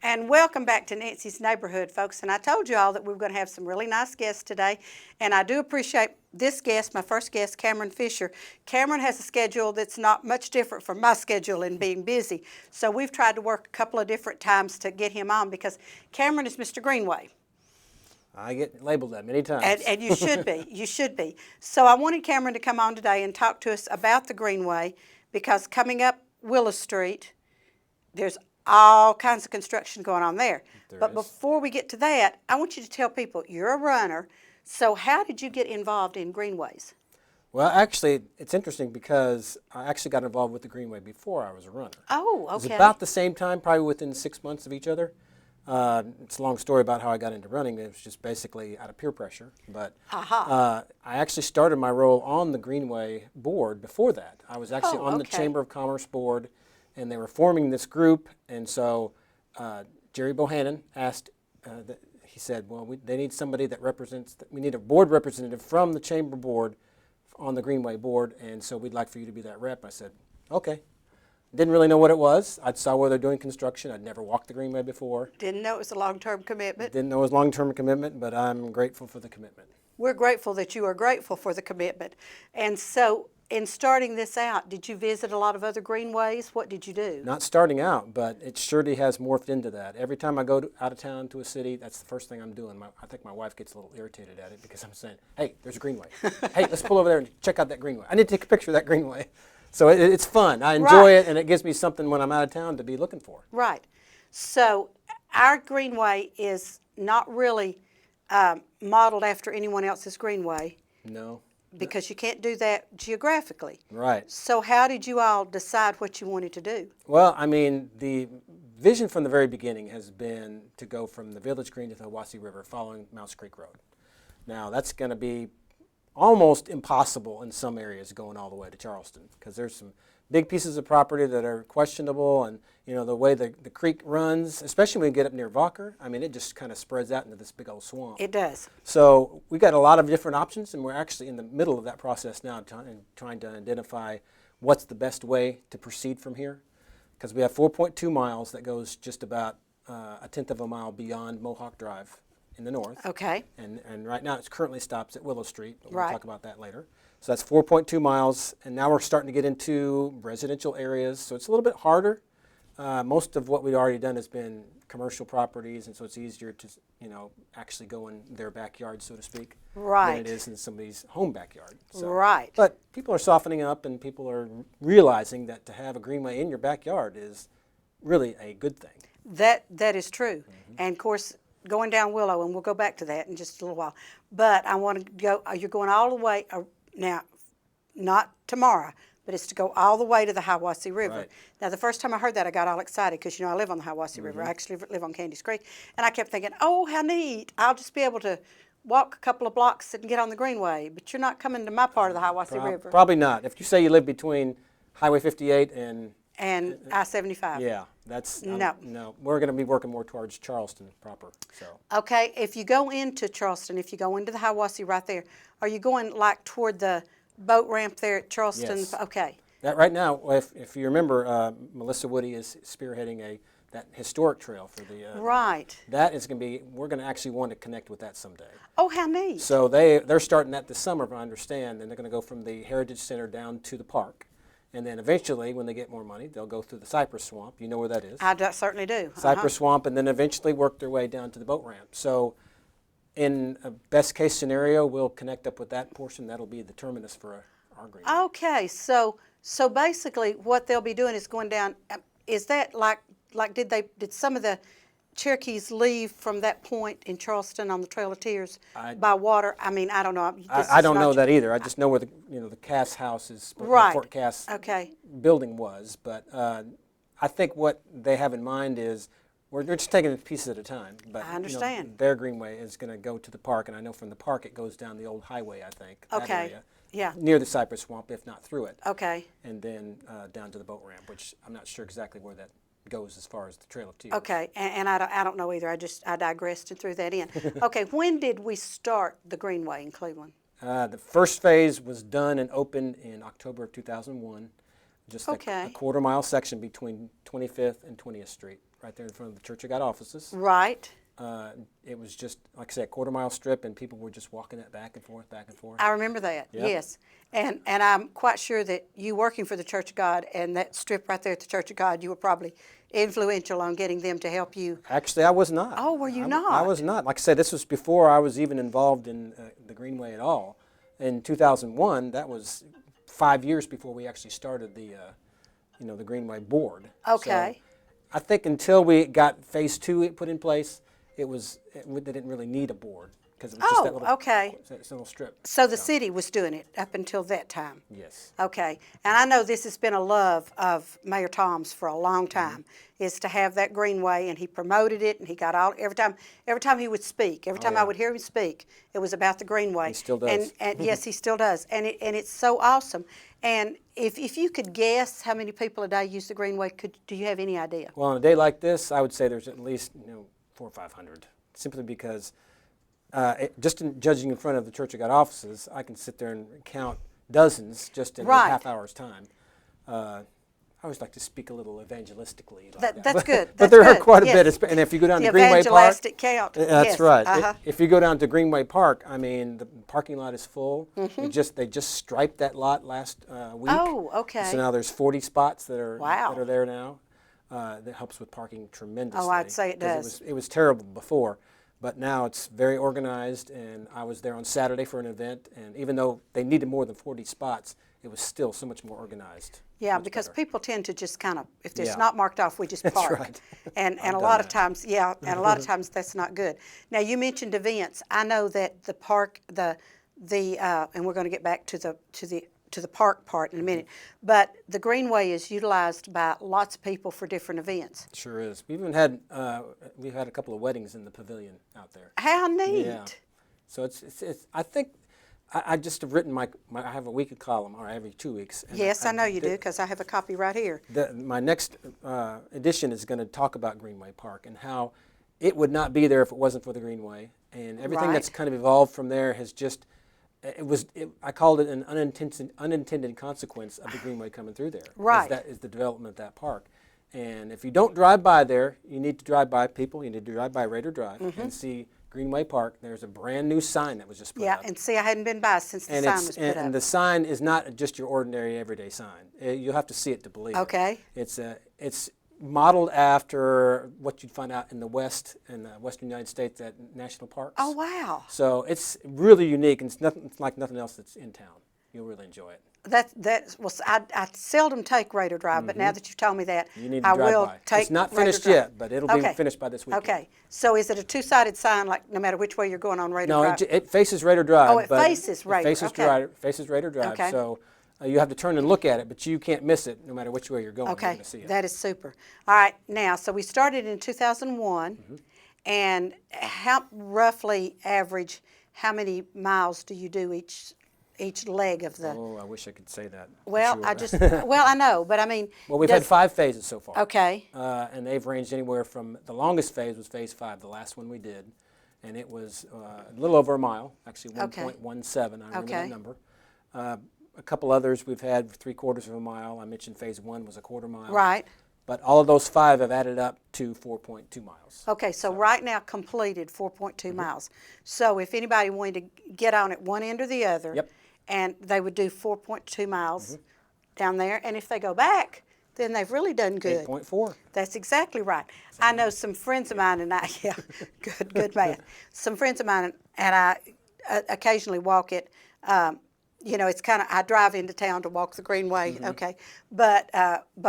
And welcome back to Nancy's Neighborhood, folks. And I told you all that we were going to have some really nice guests today. And I do appreciate this guest, my first guest, Cameron Fisher. Cameron has a schedule that's not much different from my schedule in being busy. So we've tried to work a couple of different times to get him on because Cameron is Mr. Greenway. I get labeled that many times. And you should be. You should be. So I wanted Cameron to come on today and talk to us about the Greenway because coming up Willow Street, there's all kinds of construction going on there. But before we get to that, I want you to tell people you're a runner. So how did you get involved in Greenways? Well, actually, it's interesting because I actually got involved with the Greenway before I was a runner. Oh, okay. It was about the same time, probably within 6 months of each other. It's a long story about how I got into running. It was just basically out of peer pressure. But I actually started my role on the Greenway board before that. I was actually on the Chamber of Commerce board, and they were forming this group. And so Jerry Bohannon asked, he said, well, they need somebody that represents, we need a board representative from the Chamber board on the Greenway board, and so we'd like for you to be that rep. I said, okay. Didn't really know what it was. I saw where they're doing construction. I'd never walked the Greenway before. Didn't know it was a long-term commitment. Didn't know it was a long-term commitment, but I'm grateful for the commitment. We're grateful that you are grateful for the commitment. And so in starting this out, did you visit a lot of other Greenways? What did you do? Not starting out, but it surely has morphed into that. Every time I go out of town to a city, that's the first thing I'm doing. I think my wife gets a little irritated at it because I'm saying, hey, there's a Greenway. Hey, let's pull over there and check out that Greenway. I need to take a picture of that Greenway. So it's fun. I enjoy it, and it gives me something when I'm out of town to be looking for. Right. So our Greenway is not really modeled after anyone else's Greenway. No. Because you can't do that geographically. Right. So how did you all decide what you wanted to do? Well, I mean, the vision from the very beginning has been to go from the Village Green to the Hiwassee River following Mouse Creek Road. Now, that's going to be almost impossible in some areas going all the way to Charleston because there's some big pieces of property that are questionable, and you know the way the creek runs, especially when you get up near Valker, I mean it just kind of spreads out into this big old swamp. It does. So we got a lot of different options, and we're actually in the middle of that process now, trying to identify what's the best way to proceed from here, because we have 4.2 miles that goes just about a tenth of a mile beyond Mohawk Drive in the north. Okay. And right now it currently stops at Willow Street, but right. We'll talk about that later. So that's 4.2 miles, and now we're starting to get into residential areas, so it's a little bit harder. Most of what we've already done has been commercial properties, and so it's easier to, actually go in their backyard, so to speak, right. than it is in somebody's home backyard. So, right. But people are softening up, and people are realizing that to have a Greenway in your backyard is really a good thing. That is true, and of course, going down Willow, and we'll go back to that in just a little while. But I want to go, you're going all the way, now, not tomorrow, but it's to go all the way to the Hiwassee River. Right. Now, the first time I heard that, I got all excited because, I live on the Hiwassee River. I actually live on Candies Creek. And I kept thinking, oh, how neat. I'll just be able to walk a couple of blocks and get on the Greenway. But you're not coming to my part of the Hiwassee River. Probably not. If you say you live between Highway 58 and I-75. Yeah, that's no. We're going to be working more towards Charleston proper. So okay, if you go into Charleston, if you go into the Hiwassee right there, are you going like toward the boat ramp there at Charleston? Yes. Okay. That right now, if you remember, Melissa Woody is spearheading that historic trail for the right. That is going to be. We're going to actually want to connect with that someday. Oh, how neat! So they're starting that this summer, if I understand, and they're going to go from the Heritage Center down to the park. And then eventually, when they get more money, they'll go through the Cypress Swamp. You know where that is? I certainly do. Cypress Swamp, and then eventually work their way down to the boat ramp. So in a best case scenario, we'll connect up with that portion. That'll be the terminus for our Greenway. Okay, so basically what they'll be doing is going down, is that like did some of the Cherokees leave from that point in Charleston on the Trail of Tears by water? I mean, I don't know. I don't know that either. I just know where the Cass house is, right. The Fort Cass okay. building was. But I think what they have in mind is we're just taking it pieces at a time. But I understand. Their Greenway is going to go to the park, and I know from the park it goes down the old highway, I think. Okay. That area, yeah. Near the Cypress Swamp, if not through it. Okay. And then down to the boat ramp, which I'm not sure exactly where that goes as far as the Trail of Tears. Okay, and I don't know either. I digressed and threw that in. Okay, when did we start the Greenway in Cleveland? The first phase was done and opened in October of 2001. Just a quarter-mile section between 25th and 20th Street. right there in front of the Church of God offices. Right. It was just, like I said, a quarter-mile strip, and people were just walking it back and forth, back and forth. I remember that, Yep. yes. And I'm quite sure that you working for the Church of God and that strip right there at the Church of God, you were probably influential on getting them to help you. Actually, I was not. Oh, were you I not? was not. Like I said, this was before I was even involved in the Greenway at all. In 2001, that was 5 years before we actually started the, the Greenway board. Okay. So I think until we got phase 2 put in place, they didn't really need a board because it was just that little, okay. that little strip. So the city was doing it up until that time? Yes. Okay. And I know this has been a love of Mayor Tom's for a long time, is to have that Greenway, and he promoted it, and he got every time he would speak, every time I would hear him speak, it was about the Greenway. He still does. And yes, he still does. And it's so awesome. And if you could guess how many people a day use the Greenway, do you have any idea? Well, on a day like this, I would say there's at least 400 or 500, simply because just in judging in front of the Church of God offices, I can sit there and count dozens just in a half hour's time. I always like to speak a little evangelistically. That's good. But there are quite a bit. And if you go down to Greenway Park, evangelistic count. that's yes. right. Uh-huh. If you go down to Greenway Park, I mean, the parking lot is full. They just striped that lot last week. Oh, okay. So now there's 40 spots that are Wow. that are there now. That helps with parking tremendously. Oh, I'd say it 'cause does. It was terrible before, but now it's very organized. And I was there on Saturday for an event, and even though they needed more than 40 spots, it was still so much more organized. Yeah, much because better. people tend to just kind of, if it's Yeah. not marked off, we just park. right. And I've a done lot of that. times, yeah, and a lot of times that's not good. Now you mentioned events. I know that the park, and we're going to get back to the park part in a minute, but the Greenway is utilized by lots of people for different events. It sure is. We've even had a couple of weddings in the pavilion out there. How neat! Yeah. So it's I think I just have written I have a weekly column, or every 2 weeks. And Yes, I know you do, because I have a copy right here. My next edition is going to talk about Greenway Park and how it would not be there if it wasn't for the Greenway, and everything that's Right. kind of evolved from there has just. I called it an unintended consequence of the Greenway coming through there. Right. That is the development of that park. And if you don't drive by there, you need to drive by You need to drive by Raider Drive and see Greenway Park. There's a brand new sign that was just put Yeah, up. and see, I hadn't been by since the And sign was put up. and the sign is not just your ordinary everyday sign. You'll have to see it to believe Okay. it. It's modeled after what you'd find out in the West, in the Western United States at national parks. Oh, wow. So it's really unique, and it's like nothing else that's in town. You'll really enjoy it. I seldom take Raider Drive, but now that you've told me that, You need to I drive will by. take It's not Raider finished Drive. yet, but it'll be Okay. finished by this weekend. Okay, so is it a two-sided sign, like no matter which way you're going on Raider No, Drive? it faces Raider Drive. Oh, it but faces Raider, It faces, okay. faces Raider Drive. Okay. So you have to turn and look at it, but you can't miss it no matter which way you're going. You're Okay, going to see it. that is super. All right, now, so we started in 2001, and roughly average, how many miles do you do each leg of the? Oh, I wish I could say that. for Well, sure. I know, but I mean. Well, we've had 5 phases so far. Okay, And they've ranged anywhere from, the longest phase was phase 5, the last one we did. And it was a little over a mile, actually Okay. 1.17, I remember Okay. that number. A couple others we've had 3/4 of a mile. I mentioned phase 1 was a quarter mile. right. But all of those 5 have added up to 4.2 miles. Okay, so right now completed 4.2 miles. So if anybody wanted to get on at one end or the other, Yep. and they would do 4.2 miles down there, and if they go back, then they've really done good. 8.4. That's exactly right. I know some friends of mine, and yeah, good math. Some friends of mine, and I occasionally walk it. It's kind of, I drive into town to walk the Greenway, okay, but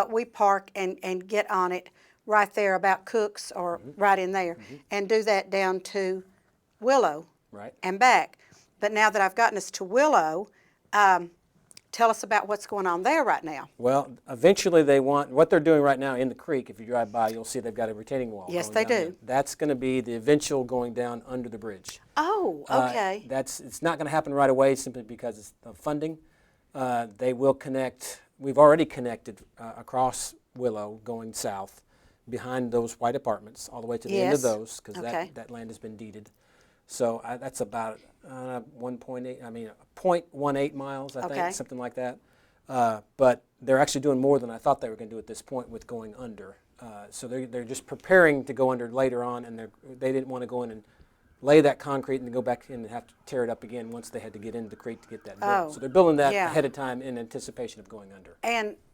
we park and get on it right there about Cooks or right in there, and do that down to Willow Right. and back. But now that I've gotten us to Willow, tell us about what's going on there right now. Well, eventually what they're doing right now in the creek, if you drive by, you'll see they've got a retaining wall. Yes, going they down do. there. That's going to be the eventual going down under the bridge. Oh, okay. It's not going to happen right away simply because it's of funding. They will connect. We've already connected across Willow going south behind those white apartments all the way to the end of Yes. those because Okay. that land has been deeded. So that's about 0.18 miles, I Okay. think, something like that. But they're actually doing more than I thought they were going to do at this point with going under So they're just preparing to go under later on, and they didn't want to go in and lay that concrete and then go back in and have to tear it up again once they had to get into the creek to get that built. Oh, So they're building that yeah. ahead of time in anticipation of going under.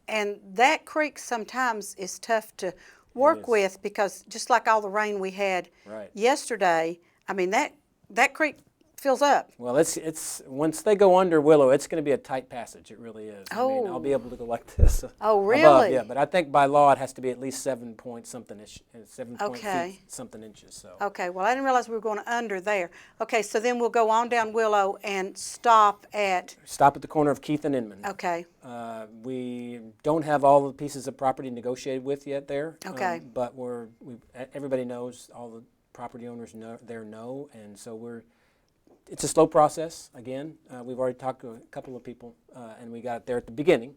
And that creek sometimes is tough to work with because just like all the rain we had yesterday, I mean that creek fills up. Well, it's once they go under Willow, it's going to be a tight passage. It really is. I mean, I'll be able to go like this. Oh, really? Above, yeah, but I think by law it has to be at least 7 point something ish, 7 point feet something inches. So. Okay. Well, I didn't realize we were going under there. Okay, so then we'll go on down Willow and stop at the corner of Keith and Inman. Okay. We don't have all the pieces of property negotiated with yet there. Okay. But everybody knows, all the property owners know, and so it's a slow process. Again, we've already talked to a couple of people, and we got it there at the beginning,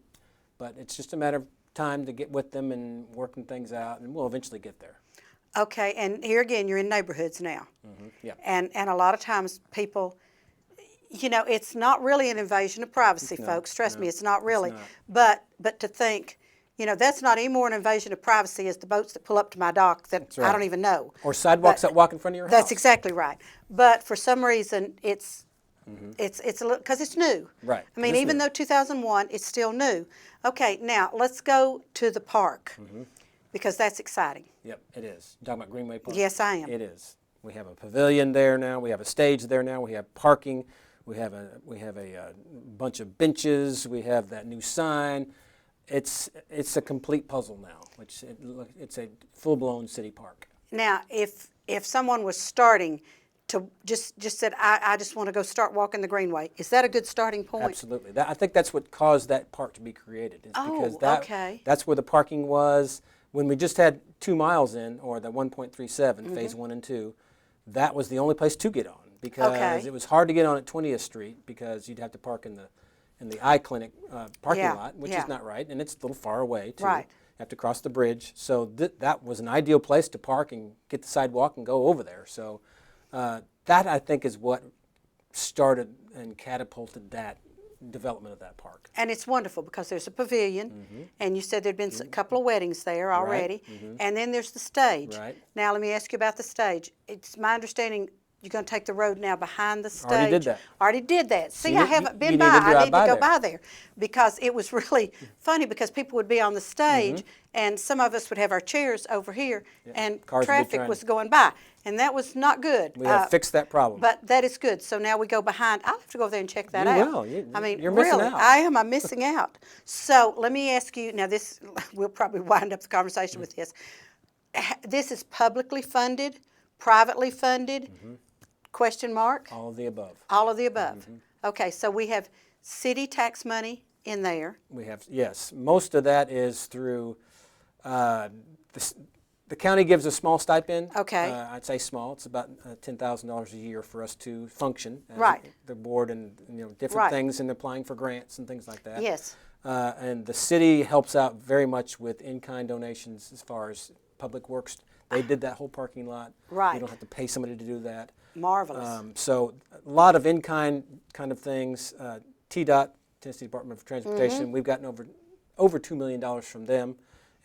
but it's just a matter of time to get with them and working things out, and we'll eventually get there. Okay, and here again, you're in neighborhoods now. Mm-hmm. Yeah. And a lot of times people, it's not really an invasion of privacy, folks. Trust me, it's not really. It's not. But to think, that's not any more an invasion of privacy as the boats that pull up to my dock that I don't even know. Or sidewalks that walk in front of your house. That's exactly right. But for some reason, it's a little, because it's new. Right. I mean, even though 2001, it's still new. Okay, now let's go to the park because that's exciting. Yep, it is. You're talking about Greenway Park? Yes, I am. It is. We have a pavilion there now. We have a stage there now. We have parking. We have a bunch of benches. We have that new sign. It's a complete puzzle now. It's a full-blown city park. Now, if someone was starting to just said, I just want to go start walking the Greenway, is that a good starting point? Absolutely. I think that's what caused that park to be created. Because that's where the parking was. When we just had 2 miles in, or the 1.37, phase 1 and 2, that was the only place to get on. Because it was hard to get on at 20th Street because you'd have to park in the eye clinic parking lot, which is not right, and it's a little far away too. Right. You have to cross the bridge. So that was an ideal place to park and get the sidewalk and go over there. So that, I think, is what started and catapulted that development of that park. And it's wonderful because there's a pavilion, and you said there'd been a couple of weddings there already, and then there's the stage. Right. Now let me ask you about the stage. It's my understanding you're going to take the road now behind the stage. Already did that. See, I haven't been by. I need to go by there because it was really funny because people would be on the stage and some of us would have our chairs over here and traffic was going by. And that was not good. We have fixed that problem. But that is good. So now we go behind. I'll have to go there and check that out. You will. I mean, you're really, missing out. I am. I'm missing out. So let me ask you, now this, we'll probably wind up the conversation with this. This is publicly funded, privately funded, question mark? All of the above. All of the above. Okay, so we have city tax money in there. We have, yes. Most of that is through, the county gives a small stipend. Okay. I'd say small. It's about $10,000 a year for us to function as the board and different things and applying for grants and things like that. Yes. And the city helps out very much with in-kind donations as far as public works. They did that whole parking lot. Right. You don't have to pay somebody to do that. Marvelous. So a lot of in-kind kind of things. TDOT, Tennessee Department of Transportation, we've gotten over $2 million from them,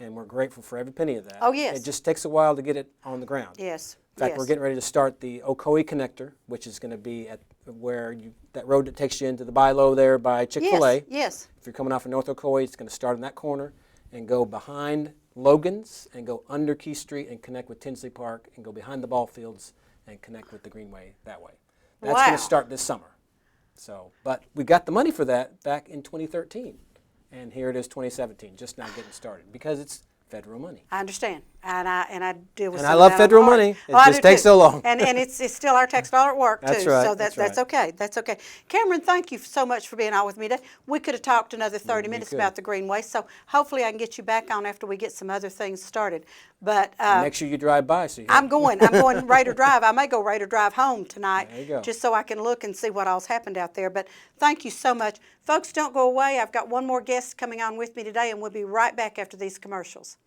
and we're grateful for every penny of that. Oh, yes. It just takes a while to get it on the ground. Yes. In fact, we're getting ready to start the Ocoee Connector, which is going to be at that road that takes you into the Bilo there by Chick-fil-A. Yes, yes. If you're coming off of North Ocoee, it's going to start in that corner and go behind Logan's and go under Key Street and connect with Tinsley Park and go behind the ball fields and connect with the Greenway that way. That's going to start this summer. So, but we got the money for that back in 2013, and here it is 2017, just now getting started because it's federal money. I understand, and I deal with. And I love federal money. It just takes so long. And it's still our tax dollar at work too. That's right. So that's okay. That's okay. Cameron, thank you so much for being on with me today. We could have talked another 30 minutes about the Greenway. So hopefully I can get you back on after we get some other things started. But make sure you drive by. So I'm going Raider Drive. I may go Raider Drive home tonight, just so I can look and see what all's happened out there. But thank you so much, folks. Don't go away. I've got one more guest coming on with me today, and we'll be right back after these commercials.